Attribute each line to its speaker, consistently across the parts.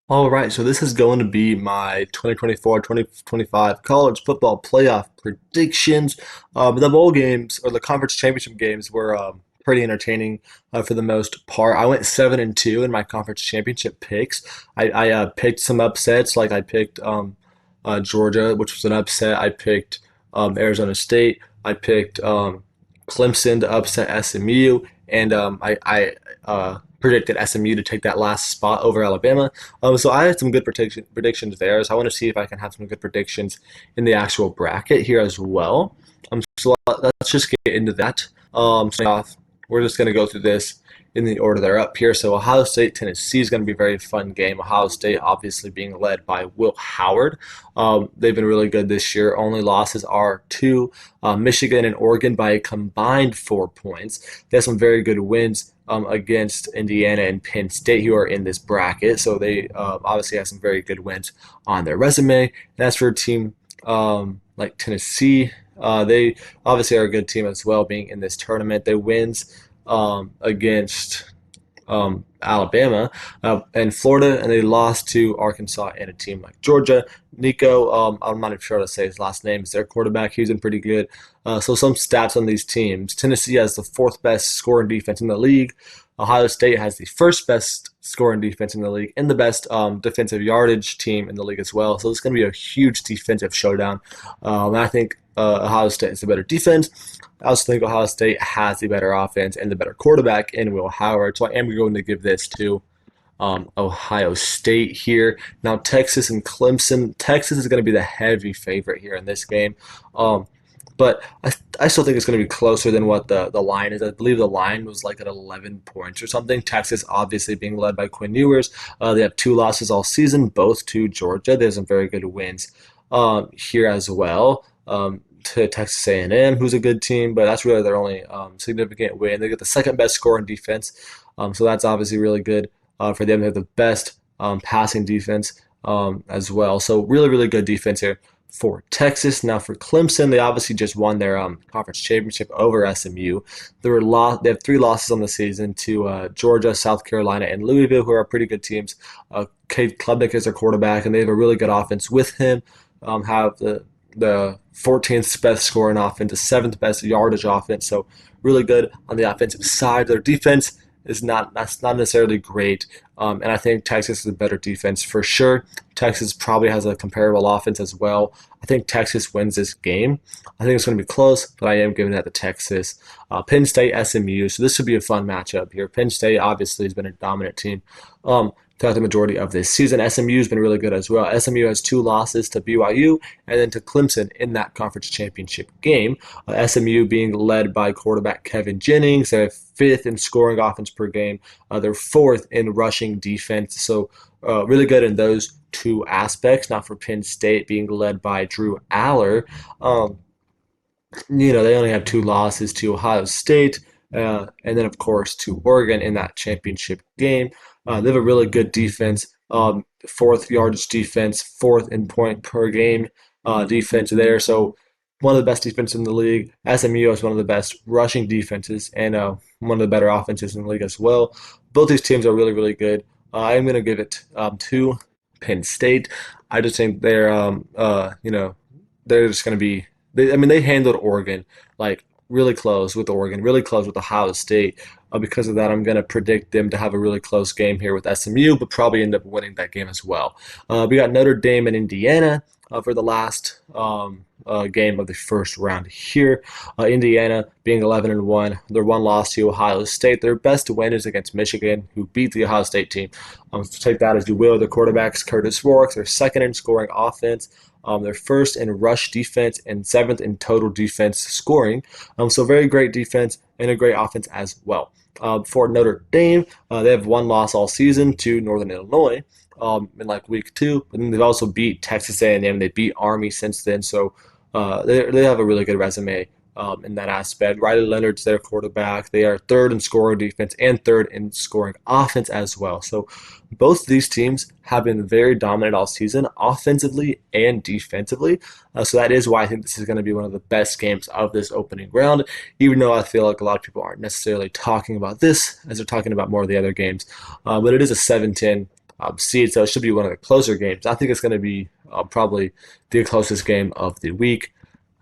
Speaker 1: All right, so this is going to be my 2024-2025 college football playoff predictions. The bowl games or the conference championship games were pretty entertaining for the most part. I went 7-2 in my conference championship picks. I picked some upsets, like I picked Georgia, which was an upset. I picked Arizona State. I picked Clemson to upset SMU, and I predicted SMU to take that last spot over Alabama. So I had some good predictions there. So I want to see if I can have some good predictions in the actual bracket here as well. So let's just get into that. We're just going to go through this in the order they're up here. So Ohio State, Tennessee is going to be a very fun game. Ohio State obviously being led by Will Howard. They've been really good this year. Only losses are to Michigan and Oregon by a combined 4 points. They have some very good wins against Indiana and Penn State, who are in this bracket. So they obviously have some very good wins on their resume. And as for a team like Tennessee, they obviously are a good team as well, being in this tournament. They wins against Alabama and Florida, and they lost to Arkansas and a team like Georgia. Nico, I'm not even sure how to say his last name, is their quarterback. He's been pretty good. So some stats on these teams. Tennessee has the fourth best scoring defense in the league. Ohio State has the first best scoring defense in the league and the best defensive yardage team in the league as well. So it's going to be a huge defensive showdown. And I think Ohio State is a better defense. I also think Ohio State has the better offense and the better quarterback in Will Howard. So I am going to give this to Ohio State here. Now, Texas and Clemson. Texas is going to be the heavy favorite here in this game. Um, but I still think it's going to be closer than what the line is. I believe the line was like at 11 points or something. Texas obviously being led by Quinn Ewers. They have two losses all season, both to Georgia. There's some very good wins here as well. To Texas A&M, who's a good team, but that's really their only significant win. They get the second best score in defense, so that's obviously really good for them. They have the best passing defense as well. So really, really good defense here for Texas. Now for Clemson, they obviously just won their conference championship over SMU. They have three losses on the season to Georgia, South Carolina, and Louisville, who are pretty good teams. Cade Klubnik is their quarterback, and they have a really good offense with him. Have the 14th best scoring offense, the seventh best yardage offense. So really good on the offensive side. Their defense is that's not necessarily great, and I think Texas is a better defense for sure. Texas probably has a comparable offense as well. I think Texas wins this game. I think it's going to be close, but I am giving that to Texas. Penn State, SMU. So this should be a fun matchup here. Penn State obviously has been a dominant team throughout the majority of this season. SMU has been really good as well. SMU has two losses to BYU and then to Clemson in that conference championship game. SMU being led by quarterback Kevin Jennings. They're fifth in scoring offense per game. They're fourth in rushing defense. So really good in those two aspects. Now for Penn State being led by Drew Aller. They only have two losses to Ohio State, and then of course to Oregon in that championship game. They have a really good defense, fourth yardage defense, fourth in point per game defense there. So one of the best defenses in the league. SMU is one of the best rushing defenses and one of the better offenses in the league as well. Both these teams are really, really good. I'm going to give it to Penn State. I just think they're just going to be. They handled Oregon like really close with Oregon, really close with Ohio State. Because of that, I'm going to predict them to have a really close game here with SMU, but probably end up winning that game as well. We got Notre Dame and Indiana for the last game of the first round here. Indiana being 11-1, their one loss to Ohio State. Their best win is against Michigan, who beat the Ohio State team. So take that as you will. The quarterbacks Curtis Rourke, their second in scoring offense. They're first in rush defense and seventh in total defense scoring. So very great defense and a great offense as well. For Notre Dame, they have one loss all season to Northern Illinois in like week two, but then they've also beat Texas A&M. They beat Army since then, so they have a really good resume in that aspect. Riley Leonard's their quarterback. They are third in scoring defense and third in scoring offense as well. So both of these teams have been very dominant all season, offensively and defensively. So that is why I think this is going to be one of the best games of this opening round, even though I feel like a lot of people aren't necessarily talking about this as they're talking about more of the other games. But it is a 7-10 seed, so it should be one of the closer games. I think it's going to be probably the closest game of the week.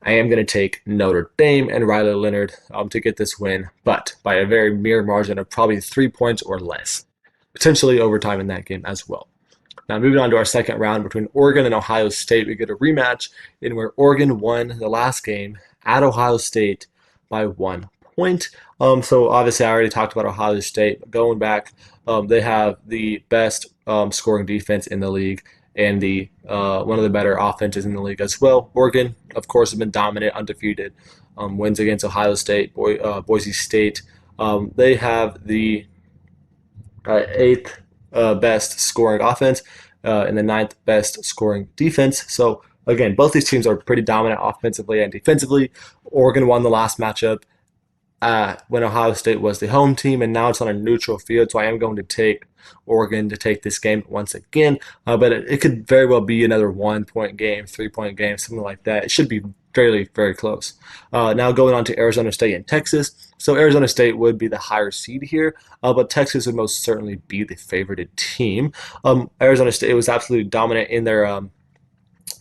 Speaker 1: I am going to take Notre Dame and Riley Leonard to get this win, but by a very mere margin of probably 3 points or less, potentially overtime in that game as well. Now, moving on to our second round between Oregon and Ohio State, we get a rematch in where Oregon won the last game at Ohio State by 1 point. So obviously, I already talked about Ohio State. Going back, they have the best scoring defense in the league and the one of the better offenses in the league as well. Oregon, of course, have been dominant, undefeated. Wins against Ohio State, Boise State. They have the eighth best scoring offense and the ninth best scoring defense. So again, both these teams are pretty dominant offensively and defensively. Oregon won the last matchup when Ohio State was the home team, and now it's on a neutral field. So I am going to take Oregon to take this game once again. But it could very well be another 1 point game, 3 point game, something like that. It should be fairly, very close. Now going on to Arizona State and Texas. So Arizona State would be the higher seed here, but Texas would most certainly be the favorited team. Arizona State was absolutely dominant in their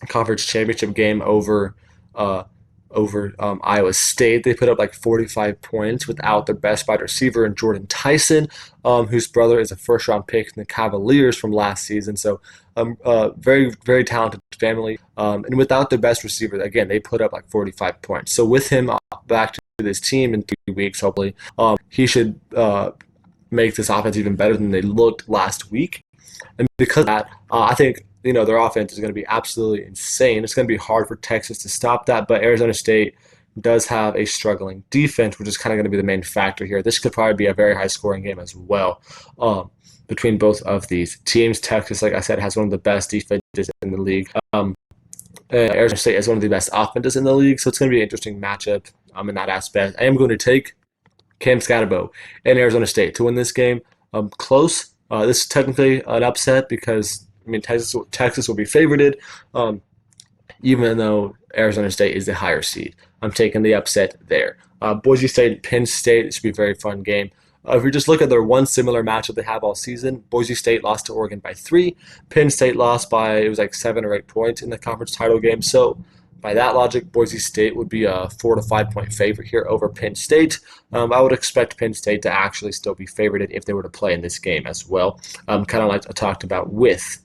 Speaker 1: conference championship game uh, over Iowa State. They put up like 45 points without their best wide receiver in Jordan Tyson, whose brother is a first round pick from the Cavaliers from last season. So very, very talented family. And without their best receiver, again, they put up like 45 points. So with him back to this team in 3 weeks, hopefully, he should make this offense even better than they looked last week. And because of that, I think their offense is going to be absolutely insane. It's going to be hard for Texas to stop that, but Arizona State does have a struggling defense, which is kind of going to be the main factor here. This could probably be a very high scoring game as well between both of these teams. Texas, like I said, has one of the best defenses in the league. Arizona State has one of the best offenses in the league, so it's going to be an interesting matchup in that aspect. I am going to take Cam Scatterbo and Arizona State to win this game. Close. This is technically an upset because Texas will be favorited, even though Arizona State is the higher seed. I'm taking the upset there. Boise State and Penn State. It should be a very fun game. If we just look at their one similar matchup they have all season, Boise State lost to Oregon by 3. Penn State lost by, it was like 7 or 8 points in the conference title game. So by that logic, Boise State would be a 4 to 5 point favorite here over Penn State. I would expect Penn State to actually still be favorited if they were to play in this game as well. Kind of like I talked about with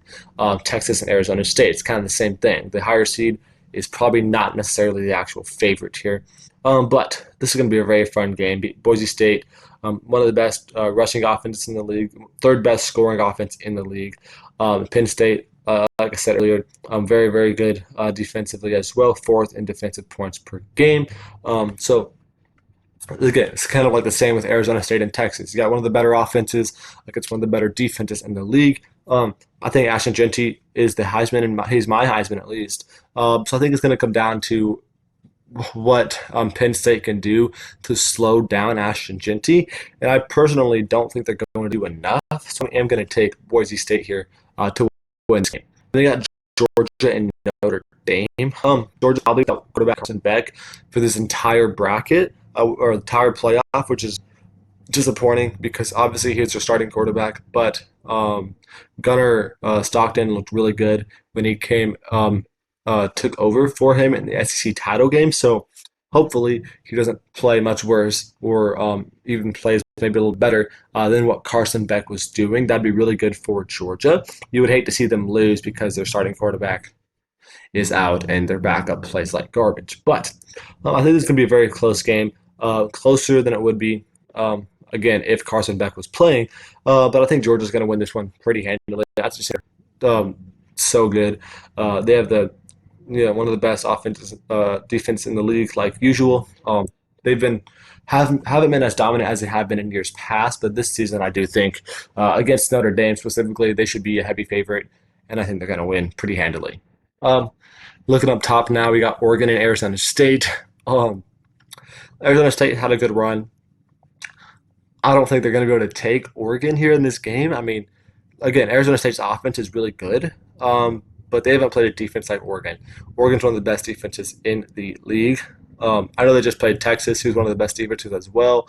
Speaker 1: Texas and Arizona State. It's kind of the same thing. The higher seed is probably not necessarily the actual favorite here. But this is going to be a very fun game. Boise State, one of the best rushing offenses in the league, third best scoring offense in the league. Penn State, like I said earlier, very, very good defensively as well, fourth in defensive points per game. So again, it's kind of like the same with Arizona State and Texas. You got one of the better offenses, like it's one of the better defenses in the league. I think Ashton Jeanty is the Heisman, and he's my Heisman at least. So I think it's going to come down to what Penn State can do to slow down Ashton Jeanty, and I personally don't think they're going to do enough. So I am going to take Boise State here to win this game. They got Georgia and Notre Dame. Georgia probably without quarterback Carson Beck for this entire bracket or entire playoff, which is disappointing because obviously he's their starting quarterback. But Gunnar Stockton looked really good when he took over for him in the SEC title game. So hopefully he doesn't play much worse or even plays maybe a little better than what Carson Beck was doing. That'd be really good for Georgia. You would hate to see them lose because their starting quarterback is out and their backup plays like garbage. But I think this is going to be a very close game, closer than it would be, again, if Carson Beck was playing. But I think Georgia's going to win this one pretty handily. That's just so good. They have one of the best offenses, defense in the league, like usual. They've been haven't been as dominant as they have been in years past, but this season I do think against Notre Dame specifically, they should be a heavy favorite, and I think they're going to win pretty handily. Um, Looking up top now, we got Oregon and Arizona State. Arizona State had a good run. I don't think they're going to be able to take Oregon here in this game. I mean, again, Arizona State's offense is really good, but they haven't played a defense like Oregon. Oregon's one of the best defenses in the league. I know they just played Texas, who's one of the best defenses as well.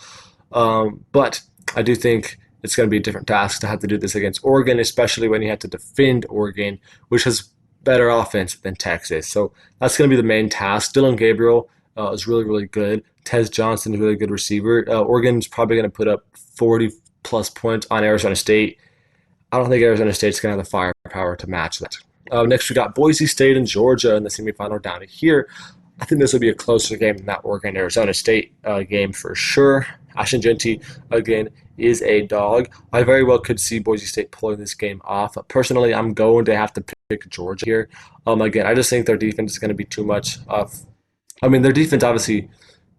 Speaker 1: But I do think it's going to be a different task to have to do this against Oregon, especially when you have to defend Oregon, which has better offense than Texas. So that's going to be the main task. Dylan Gabriel is really, really good. Tez Johnson is a really good receiver. Oregon's probably going to put up 40 plus points on Arizona State. I don't think Arizona State's going to have the firepower to match that. Next, we got Boise State and Georgia in the semifinal down here. I think this will be a closer game than that Oregon Arizona State game for sure. Ashton Genty, again, is a dog. I very well could see Boise State pulling this game off. Personally, I'm going to have to pick Georgia here. Again, I just think their defense is going to be too much. I mean, their defense obviously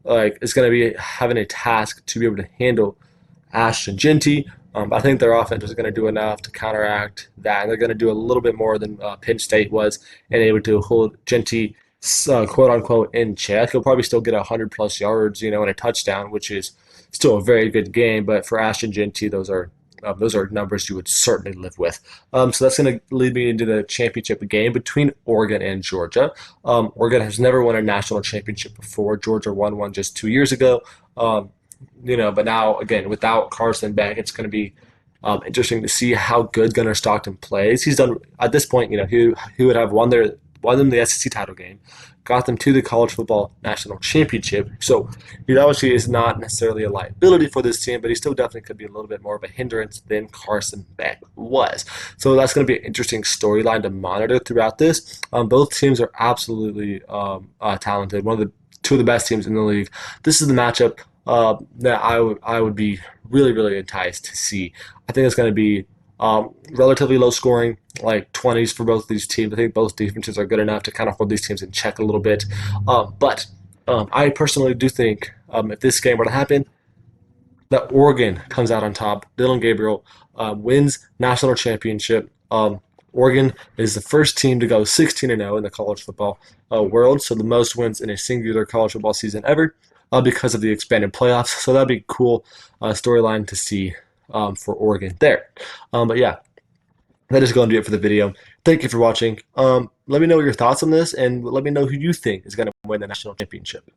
Speaker 1: is going to be having a task to be able to handle Ashton Genty. I think their offense is going to do enough to counteract that, and they're going to do a little bit more than Penn State was, and able to hold Genty, quote unquote, in check. He'll probably still get 100 plus yards, and a touchdown, which is still a very good game. But for Ashton Genty, those are numbers you would certainly live with. So that's going to lead me into the championship game between Oregon and Georgia. Oregon has never won a national championship before. Georgia won one just 2 years ago. But now again without Carson back, it's going to be interesting to see how good Gunnar Stockton plays. He's done at this point. He would have won them the SEC title game, got them to the college football national championship. So he obviously is not necessarily a liability for this team, but he still definitely could be a little bit more of a hindrance than Carson Beck was. So that's going to be an interesting storyline to monitor throughout this. Both teams are absolutely talented. One of the two of the best teams in the league. This is the matchup that I would be really, really enticed to see. I think it's going to be relatively low scoring, like 20s for both of these teams. I think both defenses are good enough to kind of hold these teams in check a little bit. But I personally do think if this game were to happen, that Oregon comes out on top. Dylan Gabriel wins national championship. Oregon is the first team to go 16-0 in the college football world, so the most wins in a singular college football season ever because of the expanded playoffs. So that'd be a cool storyline to see for Oregon there. But yeah, that is going to do it for the video. Thank you for watching. Let me know your thoughts on this, and let me know who you think is going to win the national championship.